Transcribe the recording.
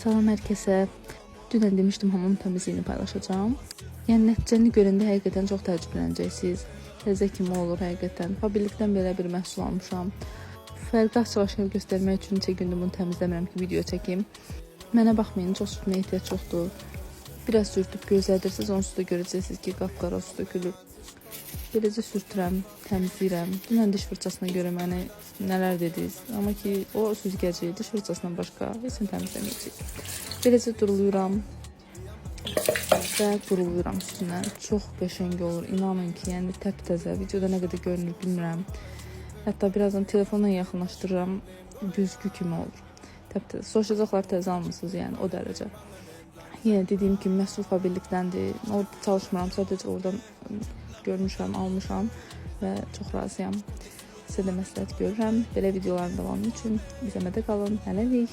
Salam hər kəsə. Dünən demişdim hamam təmizliyini paylaşacağım. Yəni nəticəni görəndə həqiqətən çox təəccüblənəcəksiniz. Təzə kimi olur həqiqətən. Fabrikdən belə bir məhsul almışam. Fərqi açıq-aşkar göstərmək üçün neçə gündür bunu təmizləmirəm ki, video çəkim. Mənə baxmayın, çox sürtməyə ehtiyac yoxdur. Biraz sürtüb gözlədirsiniz, onsuz da görəcəksiniz ki, qapqara su tökülür. Beləcə sürtürəm, təmizləyirəm. Dünən diş fırçasına görə məni nələr dediniz. Amma ki, o süzgəci, diş fırçasından başqa heç nə təmizləməyəcək. Beləcə duruluyuram və quruluyuram üstünə. Çox qəşəng olur, inanın ki, yəni təptəzə. Videoda nə qədər görünür bilmirəm. Hətta birazdan telefonla yaxınlaşdırıram, güzgü kimi olur. Təptəzə. Soruşacaqlar təzə almısınız, yəni o dərəcə. Yenə dediyim kimi, məhsul fabrikdəndir. Orada çalışmıram, sadəcə oradan görmüşəm, almışam və çox razıyam. Sizə də məsləhət görürəm. Belə videoların davamı üçün bizə qalın. Hələlik.